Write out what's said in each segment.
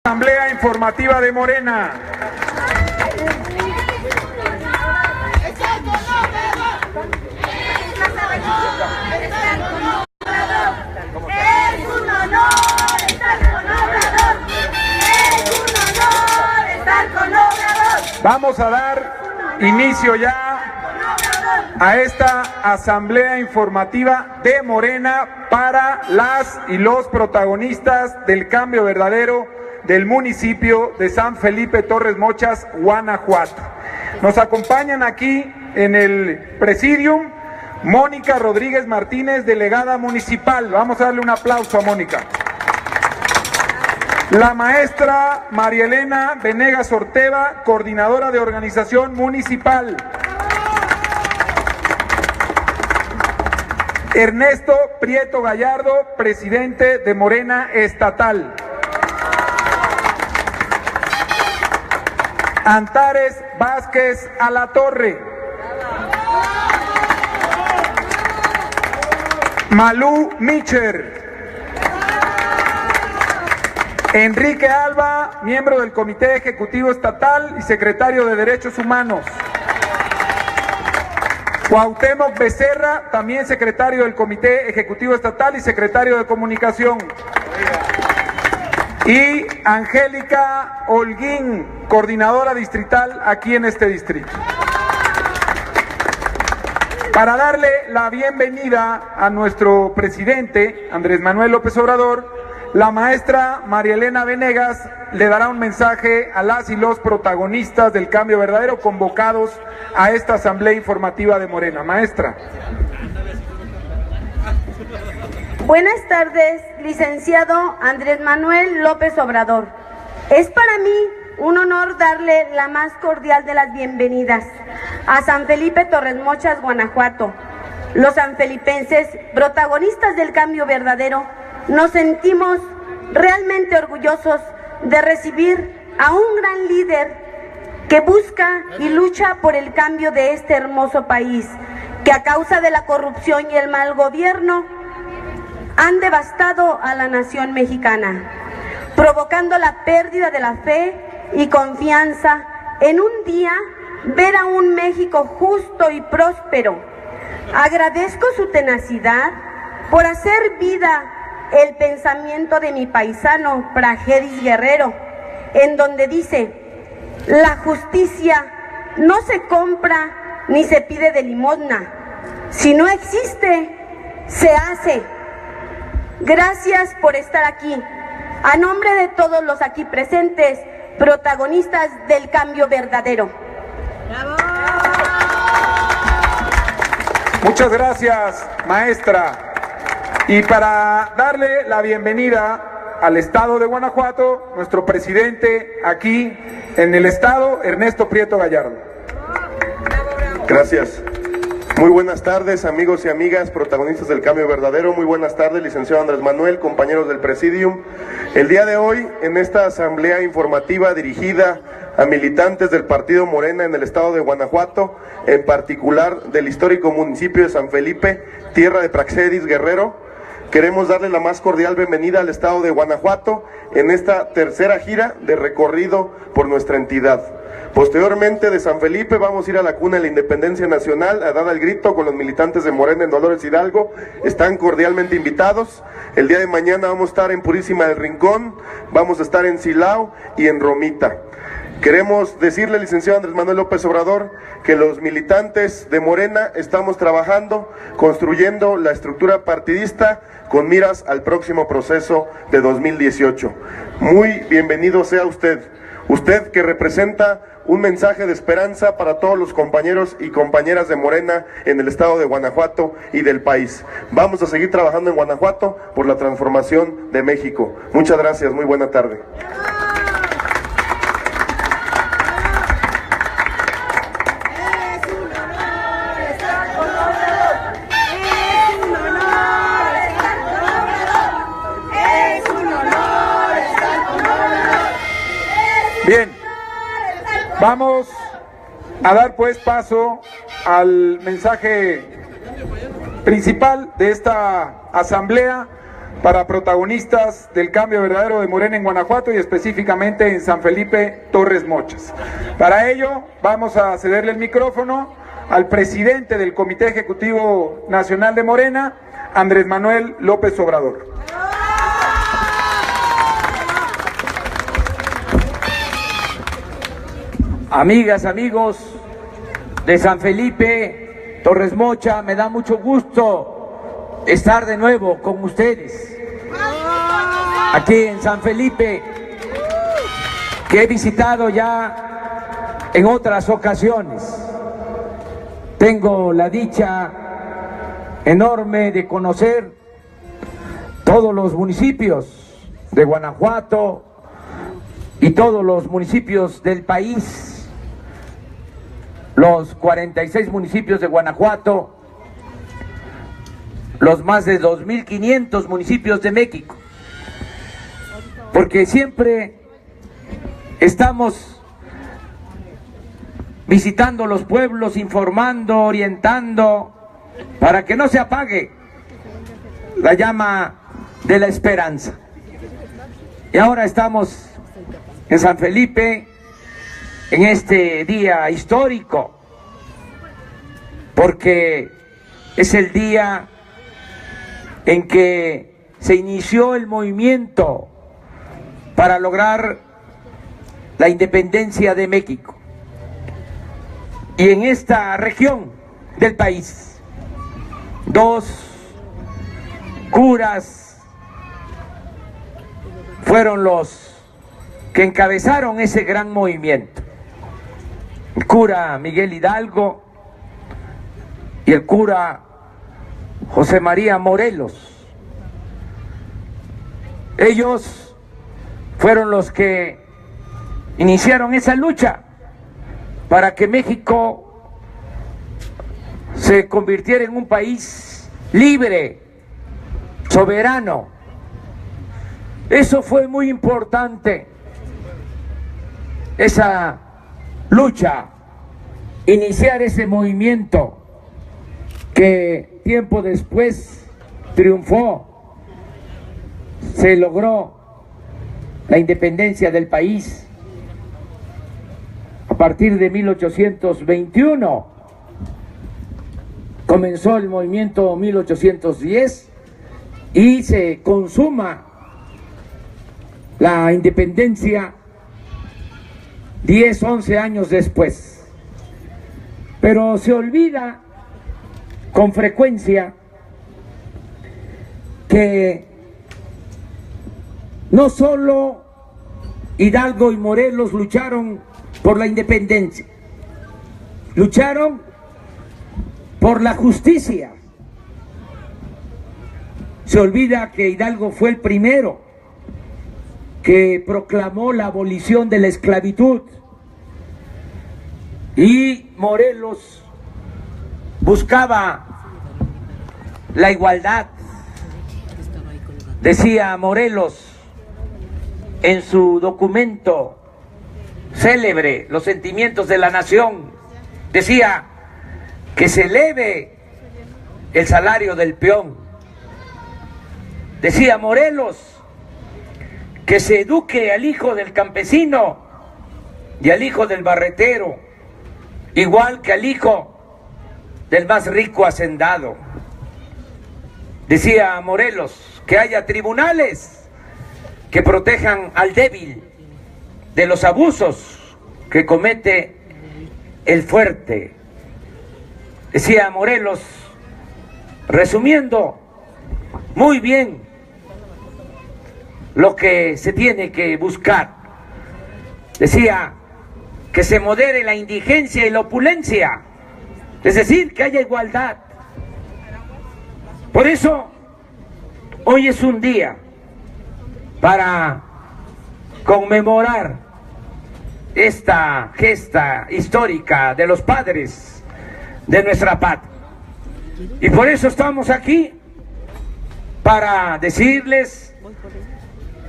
Asamblea informativa de Morena. Vamos a dar inicio ya a esta asamblea informativa de Morena para las y los protagonistas del cambio verdadero del municipio de San Felipe Torres Mochas, Guanajuato. Nos acompañan aquí en el presidium Mónica Rodríguez Martínez, delegada municipal. Vamos a darle un aplauso a Mónica. La maestra María Elena Venegas Ortega, coordinadora de organización municipal. Ernesto Prieto Gallardo, presidente de Morena estatal. Antares Vázquez Alatorre. Malú Micher. Enrique Alba, miembro del Comité Ejecutivo Estatal y secretario de Derechos Humanos. Cuauhtémoc Becerra, también secretario del Comité Ejecutivo Estatal y secretario de Comunicación. Y Angélica Holguín, coordinadora distrital aquí en este distrito. Para darle la bienvenida a nuestro presidente, Andrés Manuel López Obrador, la maestra María Elena Venegas le dará un mensaje a las y los protagonistas del cambio verdadero convocados a esta asamblea informativa de Morena. Maestra. Buenas tardes, licenciado Andrés Manuel López Obrador. Es para mí un honor darle la más cordial de las bienvenidas a San Felipe Torres Mochas, Guanajuato. Los sanfelipenses, protagonistas del cambio verdadero, nos sentimos realmente orgullosos de recibir a un gran líder que busca y lucha por el cambio de este hermoso país, que a causa de la corrupción y el mal gobierno han devastado a la nación mexicana, provocando la pérdida de la fe y confianza en un día ver a un México justo y próspero. Agradezco su tenacidad por hacer vida el pensamiento de mi paisano Praxedis Guerrero, en donde dice: la justicia no se compra ni se pide de limosna, si no existe, se hace. Gracias por estar aquí. A nombre de todos los aquí presentes, protagonistas del cambio verdadero. ¡Bravo! Muchas gracias, maestra. Y para darle la bienvenida al estado de Guanajuato, nuestro presidente aquí en el estado, Ernesto Prieto Gallardo. Gracias. Muy buenas tardes, amigos y amigas, protagonistas del cambio verdadero. Muy buenas tardes, licenciado Andrés Manuel, compañeros del presidium. El día de hoy, en esta asamblea informativa dirigida a militantes del partido Morena en el estado de Guanajuato, en particular del histórico municipio de San Felipe, tierra de Praxedis Guerrero, queremos darle la más cordial bienvenida al estado de Guanajuato en esta tercera gira de recorrido por nuestra entidad. Posteriormente de San Felipe vamos a ir a la cuna de la Independencia Nacional a dar el grito con los militantes de Morena en Dolores Hidalgo. Están cordialmente invitados. El día de mañana vamos a estar en Purísima del Rincón, vamos a estar en Silao y en Romita. Queremos decirle, licenciado Andrés Manuel López Obrador, que los militantes de Morena estamos trabajando, construyendo la estructura partidista con miras al próximo proceso de 2018. Muy bienvenido sea usted, usted que representa un mensaje de esperanza para todos los compañeros y compañeras de Morena en el estado de Guanajuato y del país. Vamos a seguir trabajando en Guanajuato por la transformación de México. Muchas gracias, muy buena tarde. Bien, vamos a dar pues paso al mensaje principal de esta asamblea para protagonistas del cambio verdadero de Morena en Guanajuato y específicamente en San Felipe Torres Mochas. Para ello vamos a cederle el micrófono al presidente del Comité Ejecutivo Nacional de Morena, Andrés Manuel López Obrador. Amigas, amigos de San Felipe Torres Mocha, me da mucho gusto estar de nuevo con ustedes aquí en San Felipe, que he visitado ya en otras ocasiones. Tengo la dicha enorme de conocer todos los municipios de Guanajuato y todos los municipios del país, los 46 municipios de Guanajuato, los más de 2.500 municipios de México, porque siempre estamos visitando los pueblos, informando, orientando, para que no se apague la llama de la esperanza. Y ahora estamos en San Felipe, en este día histórico, porque es el día en que se inició el movimiento para lograr la independencia de México. Y en esta región del país, dos curas fueron los que encabezaron ese gran movimiento. El cura Miguel Hidalgo y el cura José María Morelos. Ellos fueron los que iniciaron esa lucha para que México se convirtiera en un país libre, soberano. Eso fue muy importante, esa lucha, iniciar ese movimiento que tiempo después triunfó, se logró la independencia del país a partir de 1821. Comenzó el movimiento 1810 y se consuma la independencia 10, 11 años después. Pero se olvida con frecuencia que no solo Hidalgo y Morelos lucharon por la independencia, lucharon por la justicia. Se olvida que Hidalgo fue el primero que proclamó la abolición de la esclavitud y Morelos buscaba la igualdad. Decía Morelos en su documento célebre, Los sentimientos de la nación, decía que se eleve el salario del peón. Decía Morelos que se eduque al hijo del campesino y al hijo del barretero, igual que al hijo del más rico hacendado. Decía Morelos que haya tribunales que protejan al débil de los abusos que comete el fuerte. Decía Morelos, resumiendo muy bien lo que se tiene que buscar, decía que se modere la indigencia y la opulencia, es decir, que haya igualdad. Por eso, hoy es un día para conmemorar esta gesta histórica de los padres de nuestra patria. Y por eso estamos aquí, para decirles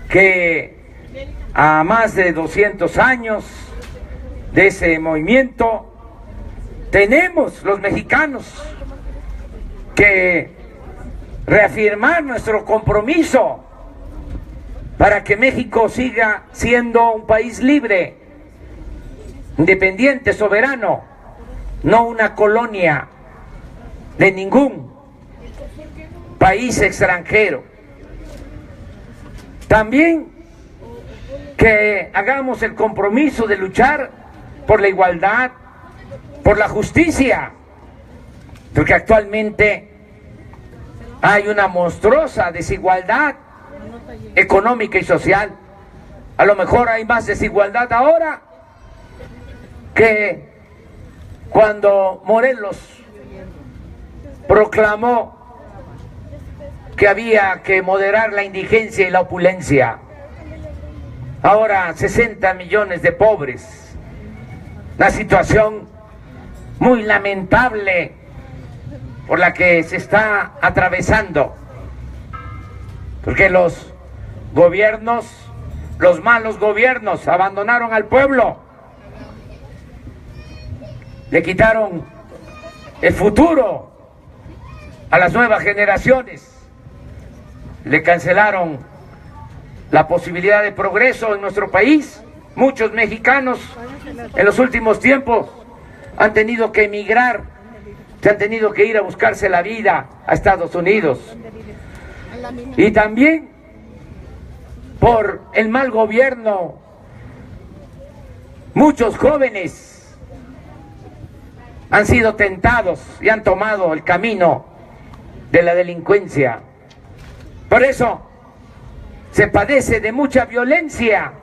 que a más de 200 años de ese movimiento, tenemos los mexicanos que reafirmar nuestro compromiso para que México siga siendo un país libre, independiente, soberano, no una colonia de ningún país extranjero. También que hagamos el compromiso de luchar por la igualdad, por la justicia, porque actualmente hay una monstruosa desigualdad económica y social. A lo mejor hay más desigualdad ahora que cuando Morelos proclamó que había que moderar la indigencia y la opulencia. Ahora 60 millones de pobres. Una situación muy lamentable por la que se está atravesando, porque los gobiernos, los malos gobiernos, abandonaron al pueblo, le quitaron el futuro a las nuevas generaciones, le cancelaron la posibilidad de progreso en nuestro país. Muchos mexicanos en los últimos tiempos han tenido que emigrar, se han tenido que ir a buscarse la vida a Estados Unidos. Y también por el mal gobierno, muchos jóvenes han sido tentados y han tomado el camino de la delincuencia. Por eso se padece de mucha violencia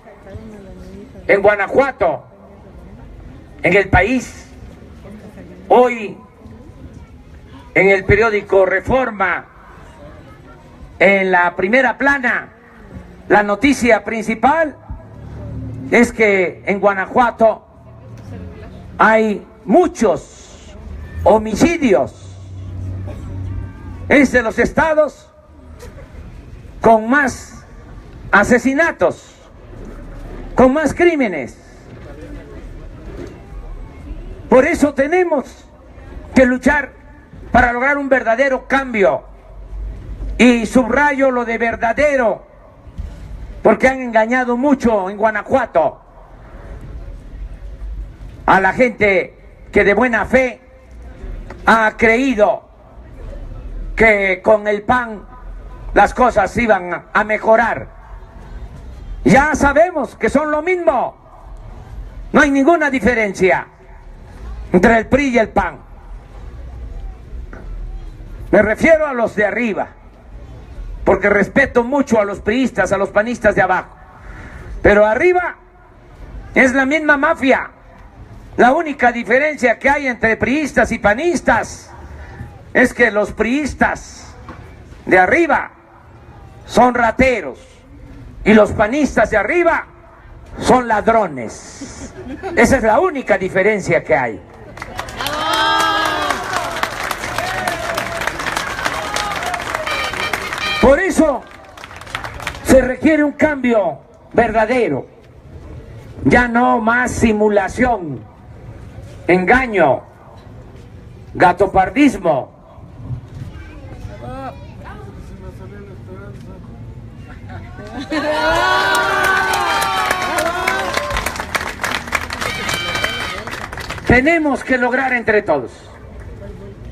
en Guanajuato, en el país. Hoy, en el periódico Reforma, en la primera plana, la noticia principal es que en Guanajuato hay muchos homicidios. Es de los estados con más asesinatos, con más crímenes. Por eso tenemos que luchar para lograr un verdadero cambio. Y subrayo lo de verdadero, porque han engañado mucho en Guanajuato a la gente que de buena fe ha creído que con el PAN las cosas iban a mejorar. Ya sabemos que son lo mismo, no hay ninguna diferencia entre el PRI y el PAN. Me refiero a los de arriba, porque respeto mucho a los priistas, a los panistas de abajo, pero arriba es la misma mafia. La única diferencia que hay entre priistas y panistas es que los priistas de arriba son rateros y los panistas de arriba son ladrones. Esa es la única diferencia que hay. Por eso se requiere un cambio verdadero, ya no más simulación, engaño, gatopardismo. Tenemos que lograr entre todos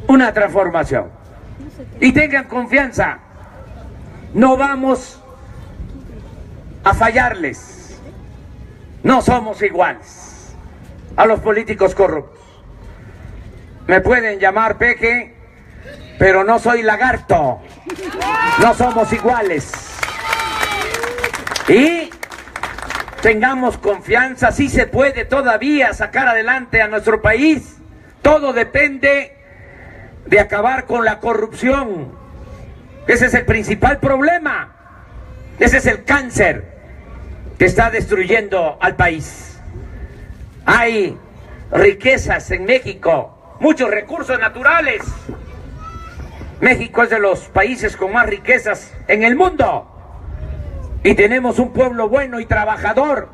una transformación y tengan confianza. No vamos a fallarles, no somos iguales a los políticos corruptos. Me pueden llamar peje, pero no soy lagarto, no somos iguales. Y tengamos confianza, sí se puede todavía sacar adelante a nuestro país. Todo depende de acabar con la corrupción. Ese es el principal problema, ese es el cáncer que está destruyendo al país. Hay riquezas en México, muchos recursos naturales. México es de los países con más riquezas en el mundo. Y tenemos un pueblo bueno y trabajador.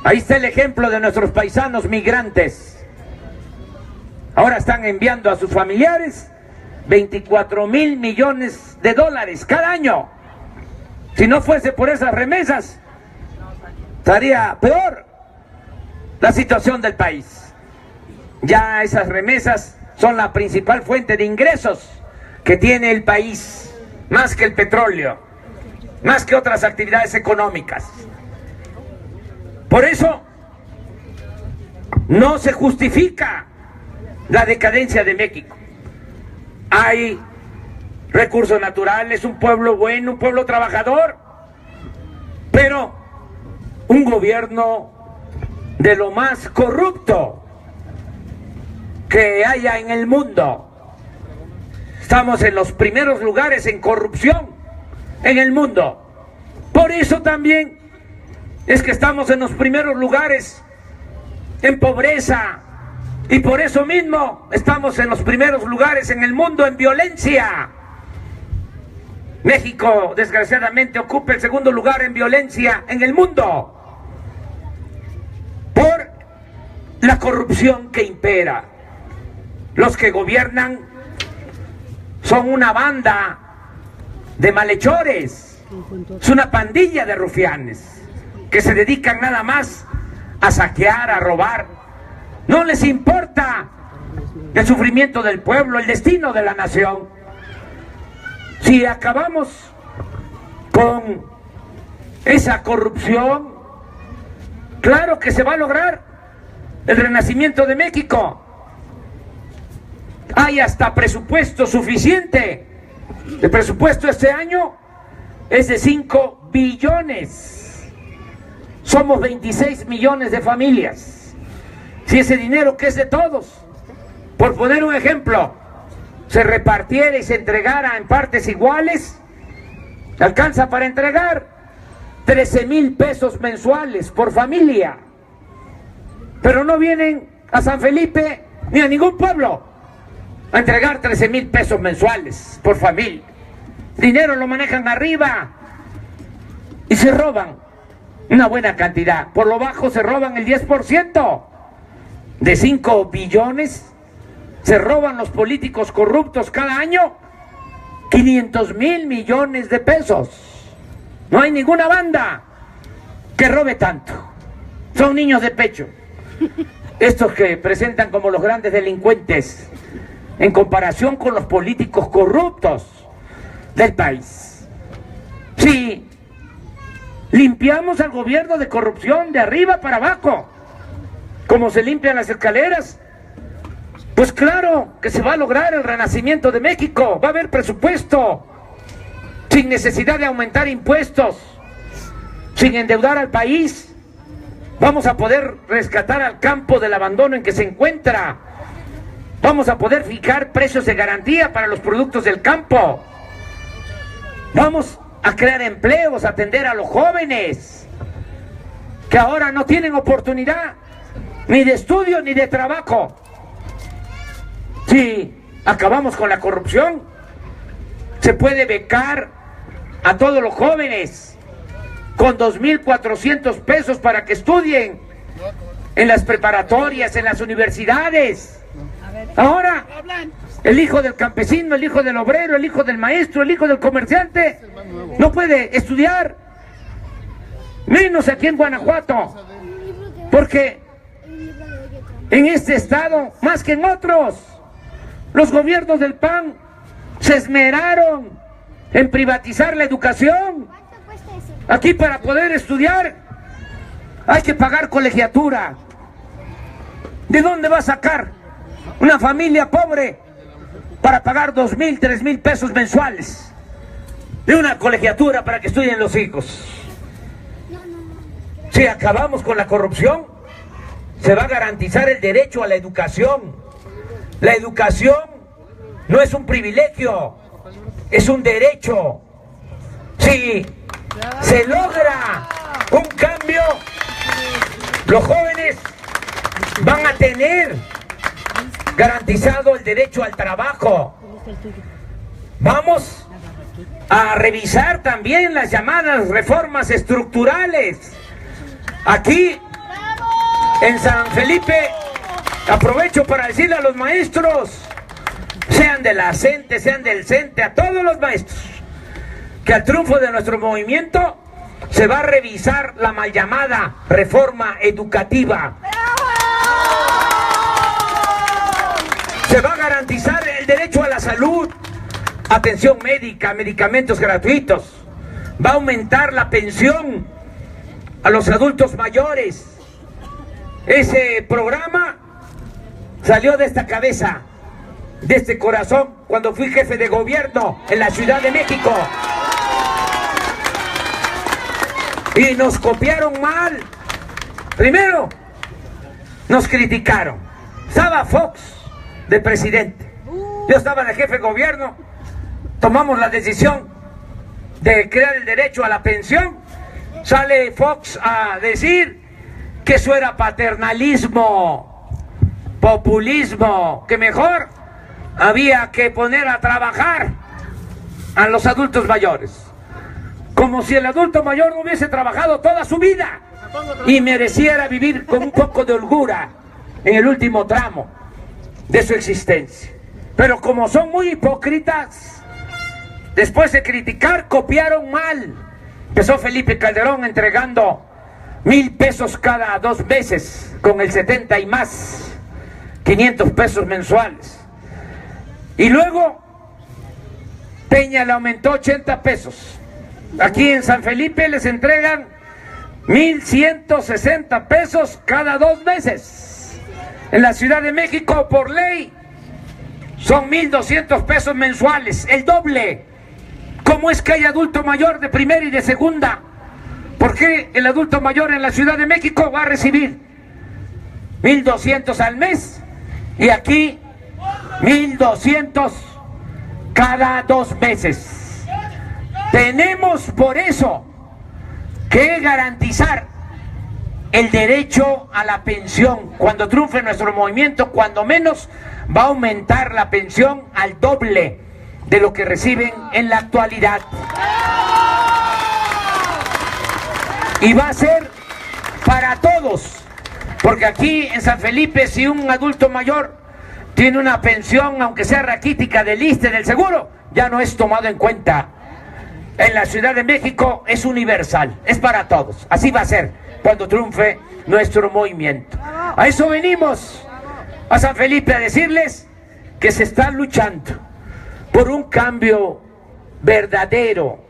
Ahí está el ejemplo de nuestros paisanos migrantes. Ahora están enviando a sus familiares 24,000 millones de dólares cada año. Si no fuese por esas remesas, estaría peor la situación del país. Ya esas remesas son la principal fuente de ingresos que tiene el país, más que el petróleo, más que otras actividades económicas. Por eso no se justifica la decadencia de México. Hay recursos naturales, un pueblo bueno, un pueblo trabajador, pero un gobierno de lo más corrupto que haya en el mundo. Estamos en los primeros lugares en corrupción en el mundo. Por eso también es que estamos en los primeros lugares en pobreza, y por eso mismo estamos en los primeros lugares en el mundo en violencia. México, desgraciadamente, ocupa el segundo lugar en violencia en el mundo por la corrupción que impera. Los que gobiernan son una banda de malhechores, es una pandilla de rufianes que se dedican nada más a saquear, a robar. No les importa el sufrimiento del pueblo, el destino de la nación. Si acabamos con esa corrupción, claro que se va a lograr el renacimiento de México. Hay hasta presupuesto suficiente. El presupuesto este año es de 5 billones. Somos 26 millones de familias. Si ese dinero, que es de todos, por poner un ejemplo, se repartiera y se entregara en partes iguales, alcanza para entregar 13,000 pesos mensuales por familia. Pero no vienen a San Felipe ni a ningún pueblo a entregar 13,000 pesos mensuales por familia. Dinero lo manejan arriba y se roban una buena cantidad. Por lo bajo se roban el 10%. De 5 billones se roban los políticos corruptos cada año 500,000 millones de pesos. No hay ninguna banda que robe tanto. Son niños de pecho estos que presentan como los grandes delincuentes en comparación con los políticos corruptos del país. Si limpiamos al gobierno de corrupción de arriba para abajo, como se limpian las escaleras, pues claro que se va a lograr el renacimiento de México. Va a haber presupuesto, sin necesidad de aumentar impuestos, sin endeudar al país. Vamos a poder rescatar al campo del abandono en que se encuentra. Vamos a poder fijar precios de garantía para los productos del campo. Vamos a crear empleos, a atender a los jóvenes que ahora no tienen oportunidad ni de estudio ni de trabajo. Si acabamos con la corrupción, se puede becar a todos los jóvenes con 2,400 pesos para que estudien en las preparatorias, en las universidades. Ahora, el hijo del campesino, el hijo del obrero, el hijo del maestro, el hijo del comerciante no puede estudiar, menos aquí en Guanajuato, porque en este estado, más que en otros, los gobiernos del PAN se esmeraron en privatizar la educación. Aquí, para poder estudiar, hay que pagar colegiatura. ¿De dónde va a sacar una familia pobre para pagar 2,000, 3,000 pesos mensuales de una colegiatura para que estudien los hijos? Si acabamos con la corrupción, se va a garantizar el derecho a la educación. La educación no es un privilegio, es un derecho. Si se logra un cambio, los jóvenes van a tener garantizado el derecho al trabajo. Vamos a revisar también las llamadas reformas estructurales. Aquí en San Felipe, aprovecho para decirle a los maestros sean de la CENTE, sean del CENTE, a todos los maestros, que al triunfo de nuestro movimiento se va a revisar la mal llamada reforma educativa. Se va a garantizar el derecho a la salud, atención médica, medicamentos gratuitos. Va a aumentar la pensión a los adultos mayores. Ese programa salió de esta cabeza, de este corazón, cuando fui jefe de gobierno en la Ciudad de México. Y nos copiaron mal. Primero, nos criticaron. Estaba Fox de presidente. Yo estaba de jefe de gobierno. Tomamos la decisión de crear el derecho a la pensión. Sale Fox a decir que eso era paternalismo, populismo, que mejor había que poner a trabajar a los adultos mayores. Como si el adulto mayor no hubiese trabajado toda su vida y mereciera vivir con un poco de holgura en el último tramo de su existencia. Pero como son muy hipócritas, después de criticar, copiaron mal. Empezó Felipe Calderón entregando 1,000 pesos cada 2 meses, con el 70 y más, 500 pesos mensuales. Y luego Peña le aumentó 80 pesos. Aquí en San Felipe les entregan 1,160 pesos cada 2 meses. En la Ciudad de México, por ley, son 1,200 pesos mensuales, el doble. ¿Cómo es que hay adulto mayor de primera y de segunda? ¿Por qué el adulto mayor en la Ciudad de México va a recibir 1,200 al mes y aquí 1,200 cada 2 meses? Tenemos por eso que garantizar el derecho a la pensión. Cuando triunfe nuestro movimiento, cuando menos va a aumentar la pensión al doble de lo que reciben en la actualidad. Y va a ser para todos, porque aquí en San Felipe, si un adulto mayor tiene una pensión, aunque sea raquítica, del ISSSTE, del seguro, ya no es tomado en cuenta. En la Ciudad de México es universal, es para todos. Así va a ser cuando triunfe nuestro movimiento. A eso venimos a San Felipe, a decirles que se está luchando por un cambio verdadero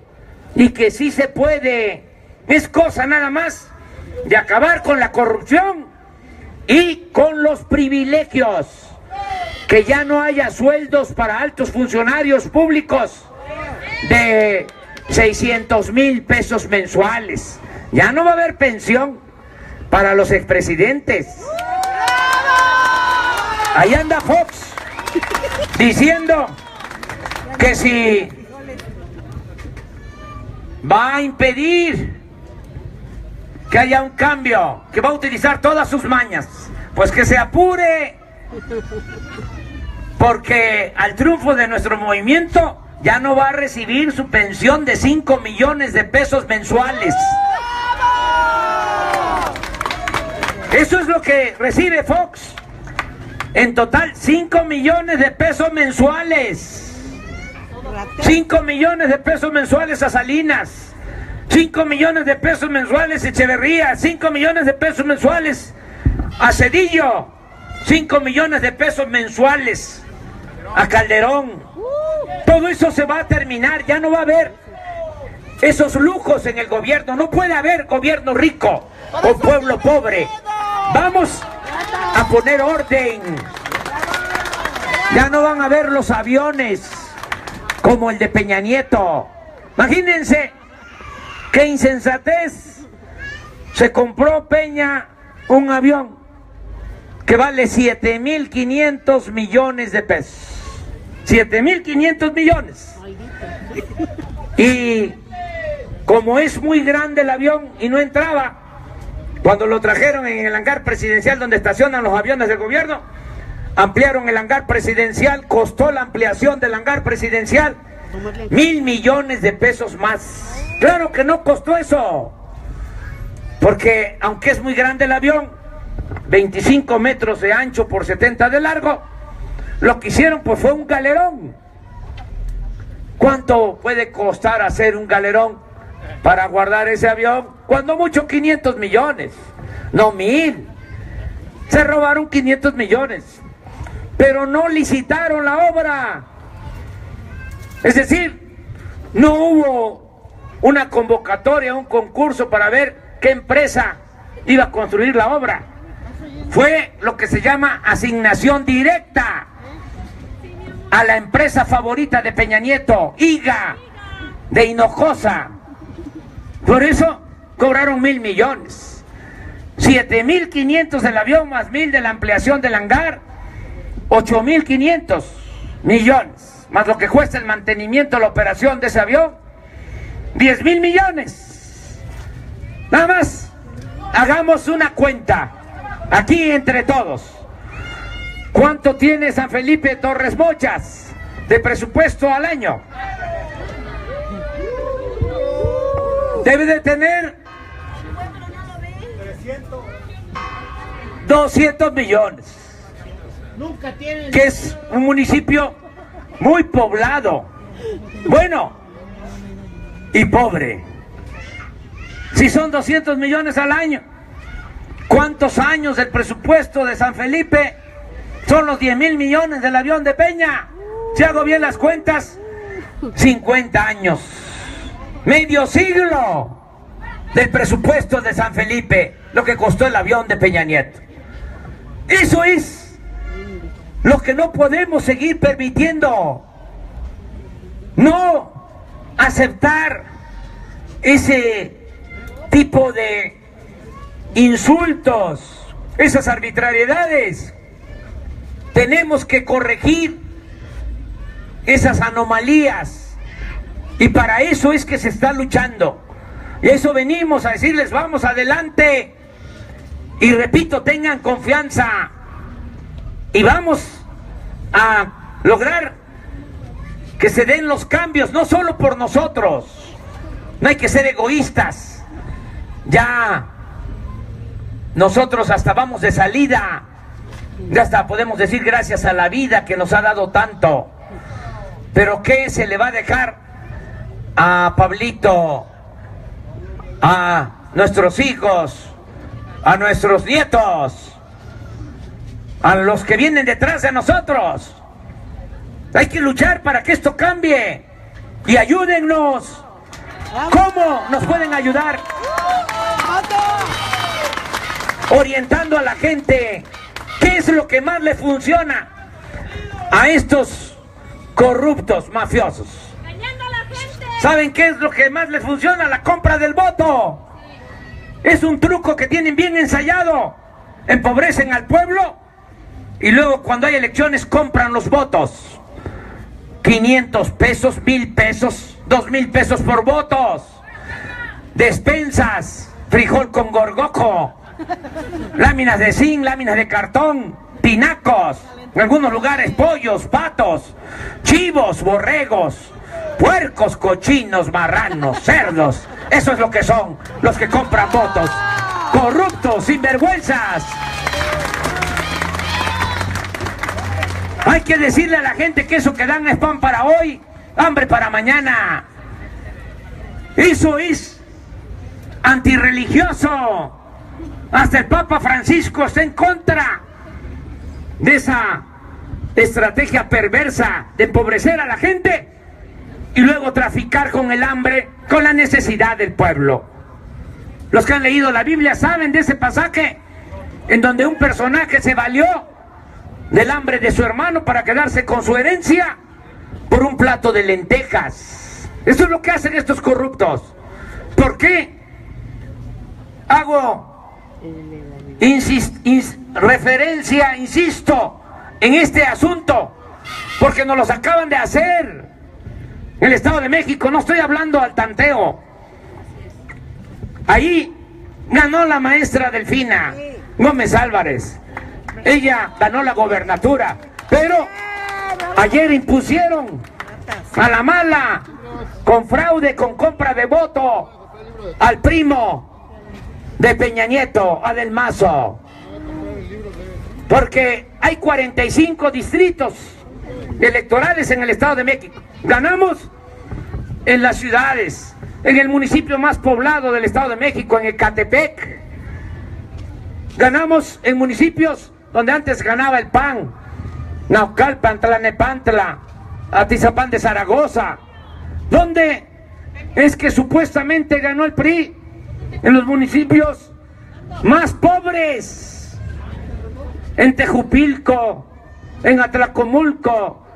y que sí se puede. Es cosa nada más de acabar con la corrupción y con los privilegios. Que ya no haya sueldos para altos funcionarios públicos de 600,000 pesos mensuales. Ya no va a haber pensión para los expresidentes. Ahí anda Fox diciendo que si va a impedir que haya un cambio, que va a utilizar todas sus mañas, pues que se apure, porque al triunfo de nuestro movimiento ya no va a recibir su pensión de 5 millones de pesos mensuales. Eso es lo que recibe Fox. En total, 5 millones de pesos mensuales. 5 millones de pesos mensuales a Salinas. 5 millones de pesos mensuales a Echeverría. 5 millones de pesos mensuales a Cedillo. 5 millones de pesos mensuales a Calderón. Todo eso se va a terminar, ya no va a haber esos lujos en el gobierno. No puede haber gobierno rico o pueblo pobre. Vamos a poner orden. Ya no van a haber los aviones como el de Peña Nieto. Imagínense qué insensatez. Se compró Peña un avión que vale 7,500 millones de pesos. 7,500 millones. Y como es muy grande el avión y no entraba, cuando lo trajeron en el hangar presidencial donde estacionan los aviones del gobierno, ampliaron el hangar presidencial, costó la ampliación del hangar presidencial 1,000 millones de pesos más. Claro que no costó eso, porque aunque es muy grande el avión, 25 metros de ancho por 70 de largo, lo que hicieron pues fue un galerón. ¿Cuánto puede costar hacer un galerón para guardar ese avión? Cuando mucho 500 millones, no 1000. Se robaron 500 millones, pero no licitaron la obra. Es decir, no hubo una convocatoria, un concurso para ver qué empresa iba a construir la obra. Fue lo que se llama asignación directa a la empresa favorita de Peña Nieto, IGA, de Hinojosa. Por eso cobraron 1,000 millones. 7,500 del avión más 1,000 de la ampliación del hangar, 8,500 millones, más lo que cuesta el mantenimiento de la operación de ese avión, 10,000 millones. Nada más, hagamos una cuenta, aquí entre todos. ¿Cuánto tiene San Felipe Torres Mochas de presupuesto al año? Debe de tener 200 millones, que es un municipio muy poblado, bueno, y pobre. Si son 200 millones al año, ¿cuántos años del presupuesto de San Felipe son los 10,000 millones del avión de Peña? Si hago bien las cuentas, 50 años, medio siglo del presupuesto de San Felipe, lo que costó el avión de Peña Nieto. Eso es lo que no podemos seguir permitiendo. No aceptar ese tipo de insultos, esas arbitrariedades. Tenemos que corregir esas anomalías, y para eso es que se está luchando, y eso venimos a decirles: vamos adelante, y repito, tengan confianza, y vamos a lograr que se den los cambios, no solo por nosotros. No hay que ser egoístas. Ya nosotros hasta vamos de salida, ya hasta podemos decir gracias a la vida que nos ha dado tanto. Pero ¿qué se le va a dejar a Pablito, a nuestros hijos, a nuestros nietos, a los que vienen detrás de nosotros? Hay que luchar para que esto cambie, y ayúdennos. ¿Cómo nos pueden ayudar? Orientando a la gente qué es lo que más le funciona a estos corruptos mafiosos. ¿Saben qué es lo que más les funciona? La compra del voto. Es un truco que tienen bien ensayado. Empobrecen al pueblo y luego cuando hay elecciones compran los votos. 500 pesos, 1,000 pesos, 2,000 pesos por votos. Despensas, frijol con gorgojo, láminas de zinc, láminas de cartón, tinacos, en algunos lugares pollos, patos, chivos, borregos, puercos, cochinos, marranos, cerdos. Eso es lo que son los que compran votos. Corruptos, sinvergüenzas. Hay que decirle a la gente que eso que dan es pan para hoy, hambre para mañana. Eso es antirreligioso. Hasta el Papa Francisco está en contra de esa estrategia perversa de empobrecer a la gente y luego traficar con el hambre, con la necesidad del pueblo. Los que han leído la Biblia saben de ese pasaje en donde un personaje se valió del hambre de su hermano para quedarse con su herencia por un plato de lentejas. Eso es lo que hacen estos corruptos. ¿Por qué hago referencia, insisto, en este asunto? Porque nos los acaban de hacer en el Estado de México. No estoy hablando al tanteo. Ahí ganó la maestra Delfina Gómez Álvarez. Ella ganó la gobernatura, pero ayer impusieron a la mala, con fraude, con compra de voto, al primo de Peña Nieto, a Del Mazo, porque hay 45 distritos electorales en el Estado de México. Ganamos en las ciudades, en el municipio más poblado del Estado de México, en Ecatepec. Ganamos en municipios donde antes ganaba el PAN, Naucalpan, Tlalnepantla, Atizapán de Zaragoza. ¿Dónde es que supuestamente ganó el PRI? En los municipios más pobres, en Tejupilco, en Atlacomulco,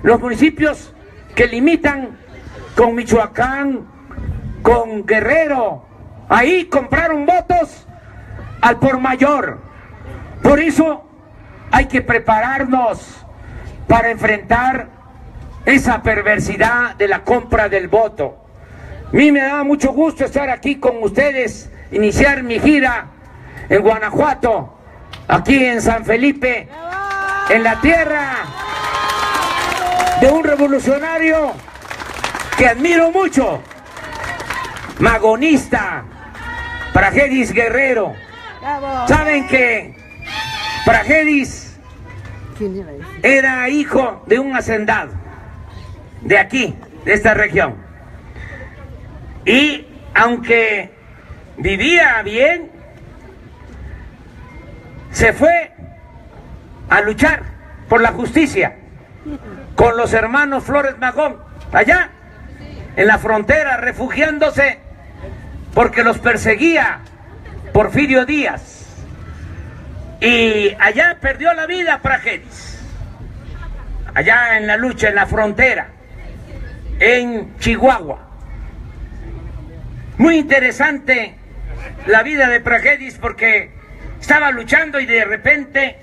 los municipios que limitan con Michoacán, con Guerrero. Ahí compraron votos al por mayor. Por eso hay que prepararnos para enfrentar esa perversidad de la compra del voto. A mí me da mucho gusto estar aquí con ustedes, iniciar mi gira en Guanajuato, aquí en San Felipe, en la tierra de un revolucionario que admiro mucho, magonista, Pragedis Guerrero. Saben que Pragedis era hijo de un hacendado de aquí, de esta región, y aunque vivía bien, se fue a luchar por la justicia con los hermanos Flores Magón, allá en la frontera, refugiándose porque los perseguía Porfirio Díaz, y allá perdió la vida Pragedis, allá en la lucha, en la frontera, en Chihuahua. Muy interesante la vida de Pragedis, porque estaba luchando y de repente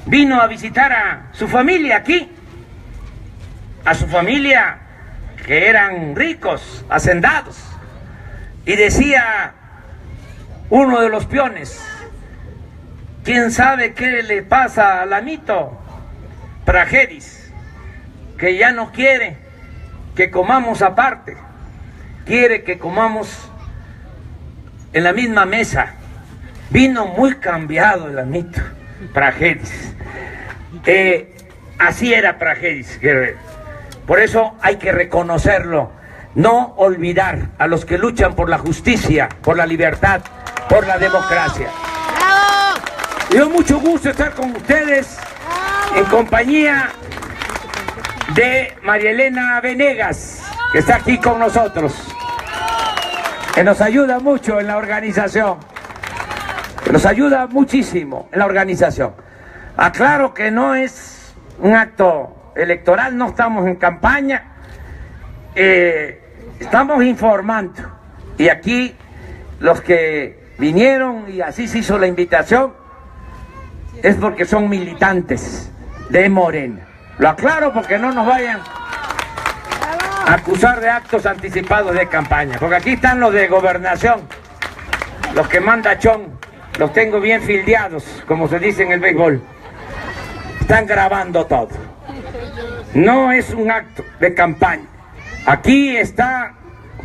vino a visitar a su familia aquí, a su familia que eran ricos, hacendados, y decía uno de los peones: ¿quién sabe qué le pasa al amito Pragedis? Que ya no quiere que comamos aparte, quiere que comamos en la misma mesa. Vino muy cambiado el amito Pragedis. Así era Pragedis Guerrero. Por eso hay que reconocerlo, no olvidar a los que luchan por la justicia, por la libertad, por la democracia. Me dio mucho gusto estar con ustedes en compañía de María Elena Venegas, que está aquí con nosotros, que nos ayuda mucho en la organización, que nos ayuda muchísimo en la organización. Aclaro que no es un acto electoral, no estamos en campaña, estamos informando, y aquí los que vinieron y así se hizo la invitación es porque son militantes de Morena. Lo aclaro porque no nos vayan a acusar de actos anticipados de campaña, porque aquí están los de gobernación, los que manda Chon, los tengo bien fildeados, como se dice en el béisbol. Están grabando todo. No es un acto de campaña. Aquí está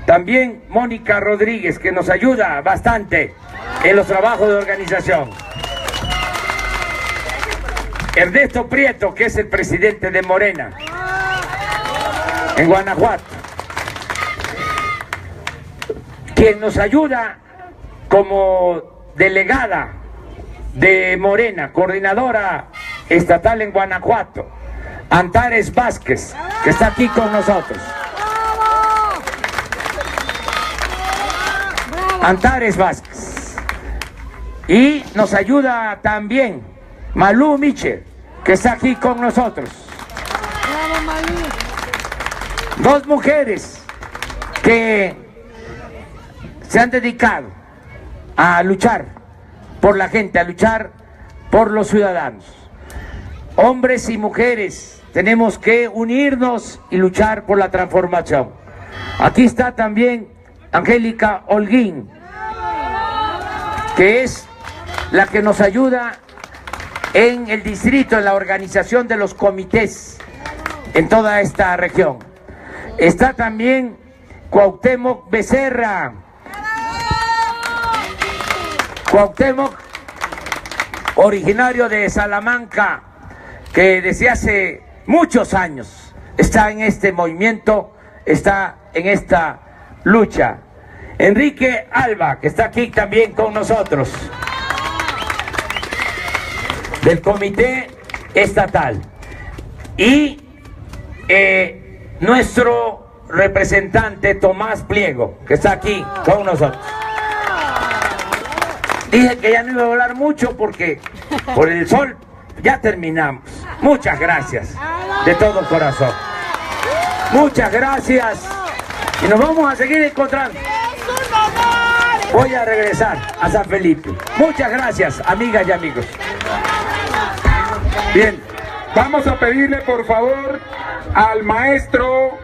también Mónica Rodríguez, que nos ayuda bastante en los trabajos de organización. Ernesto Prieto, que es el presidente de Morena en Guanajuato, quien nos ayuda como delegada de Morena, coordinadora estatal en Guanajuato, Antares Vázquez, que está aquí con nosotros. Antares Vázquez. Y nos ayuda también Malú Michel, que está aquí con nosotros. Dos mujeres que se han dedicado a luchar por la gente, a luchar por los ciudadanos. Hombres y mujeres, tenemos que unirnos y luchar por la transformación. Aquí está también Angélica Holguín, que es la que nos ayuda en el distrito, en la organización de los comités en toda esta región. Está también Cuauhtémoc Becerra. Cuauhtémoc, originario de Salamanca, que desde hace muchos años está en este movimiento, está en esta lucha. Enrique Alba, que está aquí también con nosotros, del Comité Estatal. Y nuestro representante Tomás Pliego, que está aquí con nosotros. Dije que ya no iba a hablar mucho porque por el sol ya terminamos. Muchas gracias de todo corazón. Muchas gracias. Y nos vamos a seguir encontrando. Voy a regresar a San Felipe. Muchas gracias, amigas y amigos. Bien, vamos a pedirle por favor al maestro